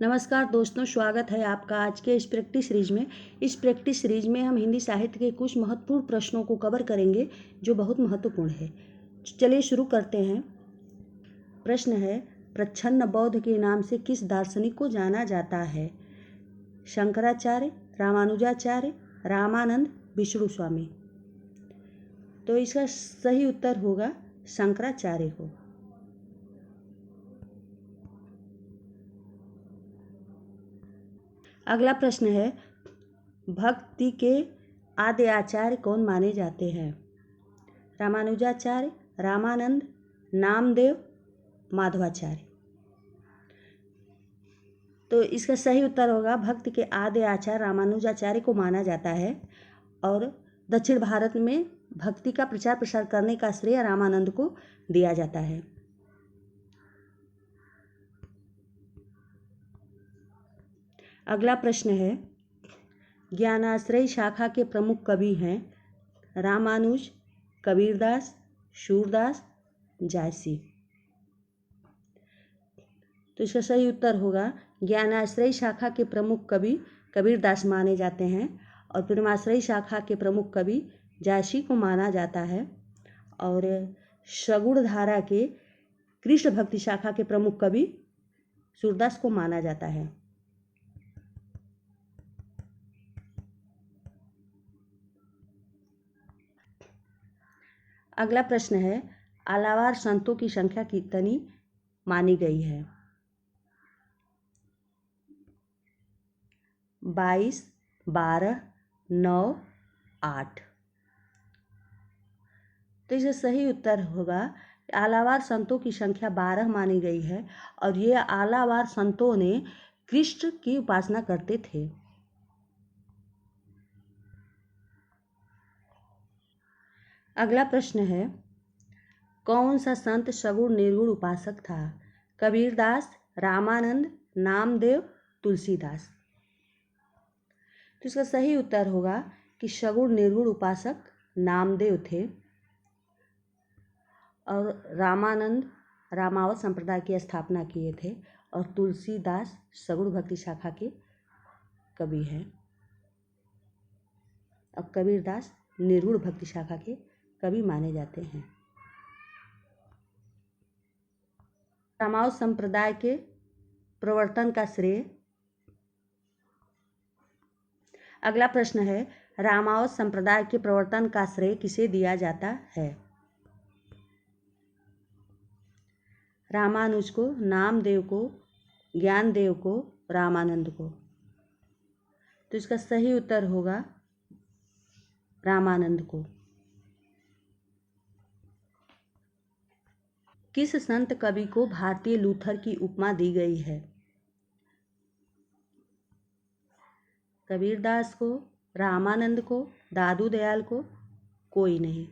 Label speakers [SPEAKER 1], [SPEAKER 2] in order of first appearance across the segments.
[SPEAKER 1] नमस्कार दोस्तों, स्वागत है आपका आज के इस प्रैक्टिस सीरीज में। इस प्रैक्टिस सीरीज में हम हिंदी साहित्य के कुछ महत्वपूर्ण प्रश्नों को कवर करेंगे जो बहुत महत्वपूर्ण है। चलिए शुरू करते हैं। प्रश्न है, प्रच्छन्न बौद्ध के नाम से किस दार्शनिक को जाना जाता है? शंकराचार्य, रामानुजाचार्य, रामानंद, विष्णु स्वामी। तो इसका सही उत्तर होगा शंकराचार्य को। अगला प्रश्न है, भक्ति के आद्य आचार्य कौन माने जाते हैं? रामानुजाचार्य, रामानंद, नामदेव, माधवाचार्य। तो इसका सही उत्तर होगा भक्ति के आद्य आचार्य रामानुजाचार्य को माना जाता है और दक्षिण भारत में भक्ति का प्रचार प्रसार करने का श्रेय रामानंद को दिया जाता है। अगला प्रश्न है, ज्ञानाश्रय शाखा के प्रमुख कवि हैं रामानुज, कबीरदास, सूरदास, जायसी। तो इसका सही उत्तर होगा ज्ञानाश्रय शाखा के प्रमुख कवि कबीरदास माने जाते हैं और प्रेमाश्रय शाखा के प्रमुख कवि जायसी को माना जाता है और सगुण धारा के कृष्ण भक्ति शाखा के प्रमुख कवि सूरदास को माना जाता है। अगला प्रश्न है, आलावार संतों की संख्या कितनी मानी गई है? 22, 12, 9, 8। तो इसका सही उत्तर होगा आलावार संतों की संख्या 12 मानी गई है और ये आलावार संतों ने कृष्ण की उपासना करते थे। अगला प्रश्न है, कौन सा संत सगुण निर्गुण उपासक था? कबीरदास, रामानंद, नामदेव, तुलसीदास। तो इसका सही उत्तर होगा कि सगुण निर्गुण उपासक नामदेव थे और रामानंद रामावत संप्रदाय की स्थापना किए थे और तुलसीदास सगुण भक्ति शाखा के कवि हैं और कबीरदास निर्गुण भक्ति शाखा के कवि माने जाते हैं। रामावत संप्रदाय के प्रवर्तन का श्रेय। अगला प्रश्न है, रामावत संप्रदाय के प्रवर्तन का श्रेय किसे दिया जाता है? रामानुज को, नामदेव को, ज्ञानदेव को, रामानंद को। तो इसका सही उत्तर होगा रामानंद को। किस संत कवि को भारतीय लूथर की उपमा दी गई है? कबीरदास को, रामानंद को, दादू दयाल को, कोई नहीं।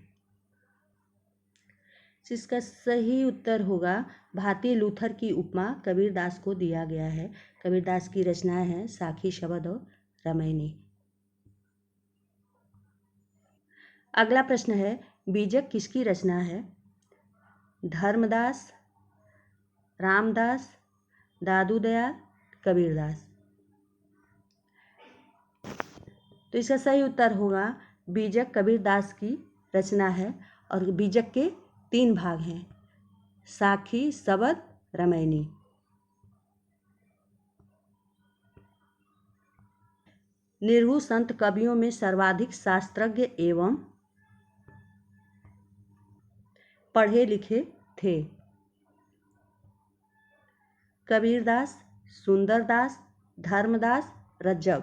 [SPEAKER 1] इसका सही उत्तर होगा भारतीय लूथर की उपमा कबीरदास को दिया गया है। कबीरदास की रचनाएं हैं साखी शबद और रामायणी। अगला प्रश्न है, बीजक किसकी रचना है? धर्मदास, रामदास, दादू दयाल, कबीरदास। तो इसका सही उत्तर होगा बीजक कबीरदास की रचना है और बीजक के 3 भाग हैं, साखी, शबद, रामायणी। निर्गुण संत कवियों में सर्वाधिक शास्त्रज्ञ एवं पढ़े लिखे थे? कबीरदास, सुंदरदास, धर्मदास, रज्जब।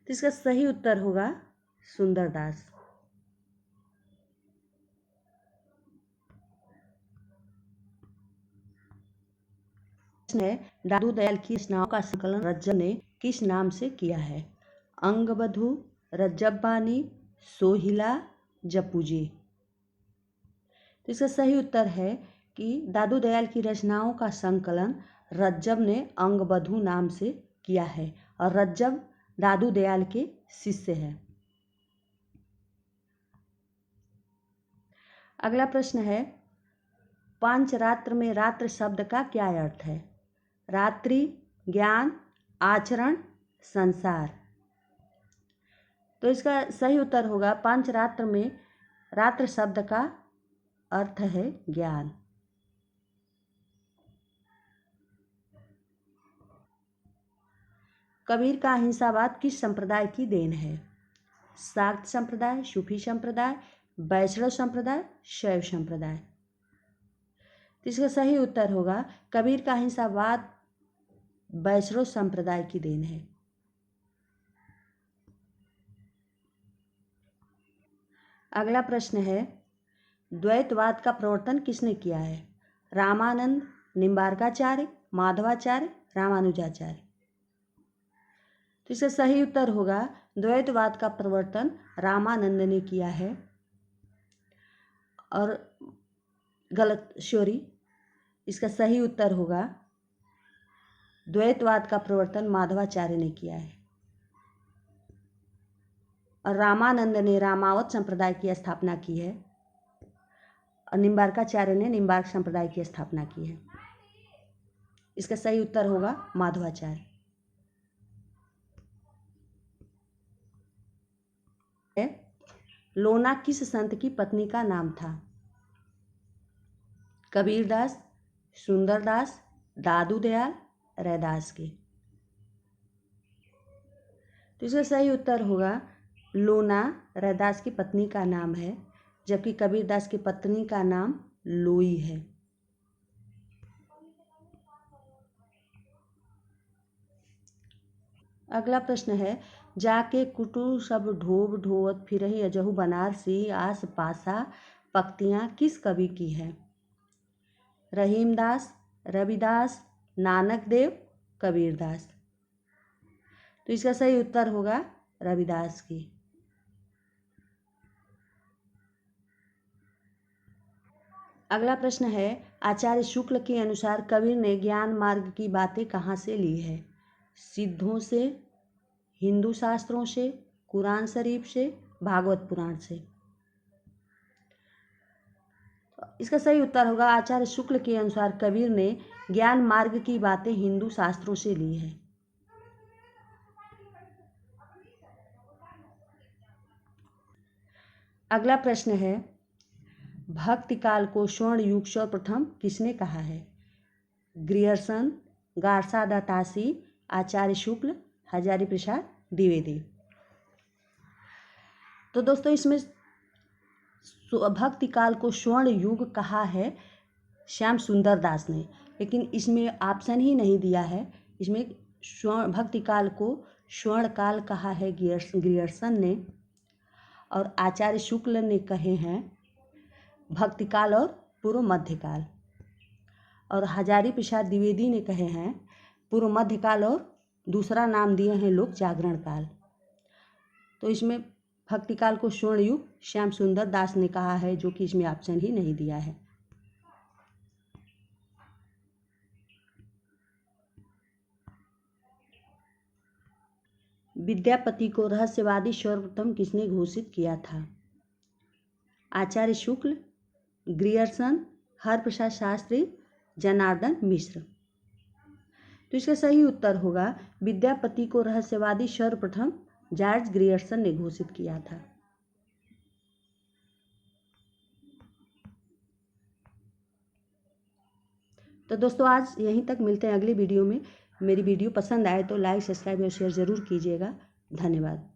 [SPEAKER 1] तो इसका सही उत्तर होगा सुंदरदास। दादू दयाल की रचनाओं का संकलन रज्जब ने किस नाम से किया है? अंगबधू, रज्जब बानी, सोहिला, जपूजी। तो इसका सही उत्तर है कि दादू दयाल की रचनाओं का संकलन रज्जब ने अंगबधू नाम से किया है और रज्जब दादू दयाल के शिष्य हैं। अगला प्रश्न है, पांचरात्र में रात्र शब्द का क्या अर्थ है? रात्रि, ज्ञान, आचरण, संसार। तो इसका सही उत्तर होगा पंचरात्र में रात्र शब्द का अर्थ है ज्ञान। कबीर का अहिंसावाद किस संप्रदाय की देन है? शाक्त संप्रदाय, सूफी संप्रदाय, वैष्णव संप्रदाय, शैव संप्रदाय। तो इसका सही उत्तर होगा कबीर का अहिंसावाद वैष्णव संप्रदाय की देन है। अगला प्रश्न है, द्वैतवाद का प्रवर्तन किसने किया है? रामानंद, निम्बार्काचार्य, माधवाचार्य, रामानुजाचार्य। तो इसका सही उत्तर होगा द्वैतवाद का प्रवर्तन रामानंद ने किया है। और गलत, सॉरी, इसका सही उत्तर होगा द्वैतवाद का प्रवर्तन माधवाचार्य ने किया है। और रामानंद ने रामावत संप्रदाय की स्थापना की है और निम्बार्काचार्य ने निम्बार्क संप्रदाय की स्थापना की है। इसका सही उत्तर होगा माधवाचार्य। लोना किस संत की पत्नी का नाम था? कबीरदास, सुंदरदास, दादू दयाल, रैदास के। तो इसका सही उत्तर होगा लोना रैदास की पत्नी का नाम है, जबकि कबीरदास की पत्नी का नाम लोई है। अगला प्रश्न है, जाके कुटु सब ढोब ढोवत फिरहि अजहु बनारसी आस पासा पक्तियाँ किस कवि की है? रहीमदास, रविदास, नानक देव, कबीरदास। तो इसका सही उत्तर होगा रविदास की। अगला प्रश्न है, आचार्य शुक्ल के अनुसार कबीर ने ज्ञान मार्ग की बातें कहाँ से ली है? सिद्धों से, हिंदू शास्त्रों से, कुरान शरीफ से, भागवत पुराण से। इसका सही उत्तर होगा आचार्य शुक्ल के अनुसार कबीर ने ज्ञान मार्ग की बातें हिंदू शास्त्रों से ली है। अगला प्रश्न है, भक्ति काल को स्वर्ण युग सर्वप्रथम किसने कहा है? ग्रियर्सन, गारसा दातासी, आचार्य शुक्ल, हजारी प्रसाद द्विवेदी। तो दोस्तों इसमें भक्ति काल को स्वर्ण युग कहा है श्याम सुंदर दास ने, लेकिन इसमें ऑप्शन ही नहीं दिया है। इसमें भक्ति काल को स्वर्ण काल कहा है ग्रियर्सन ने, और आचार्य शुक्ल ने कहे हैं भक्ति काल और पूर्व मध्यकाल, और हजारी प्रसाद द्विवेदी ने कहे हैं पूर्व मध्यकाल और दूसरा नाम दिए हैं लोक जागरण काल। तो इसमें भक्ति काल को स्वर्ण युग श्याम सुंदर दास ने कहा है, जो कि इसमें ऑप्शन ही नहीं दिया है। विद्यापति को रहस्यवादी सर्वप्रथम किसने घोषित किया था? आचार्य शुक्ल, ग्रियर्सन, हरप्रसाद शास्त्री, जनार्दन मिश्र। तो इसका सही उत्तर होगा विद्यापति को रहस्यवादी सर्वप्रथम जॉर्ज ग्रियर्सन ने घोषित किया था। तो दोस्तों आज यहीं तक, मिलते हैं अगली वीडियो में। मेरी वीडियो पसंद आए तो लाइक, सब्सक्राइब और शेयर ज़रूर कीजिएगा। धन्यवाद।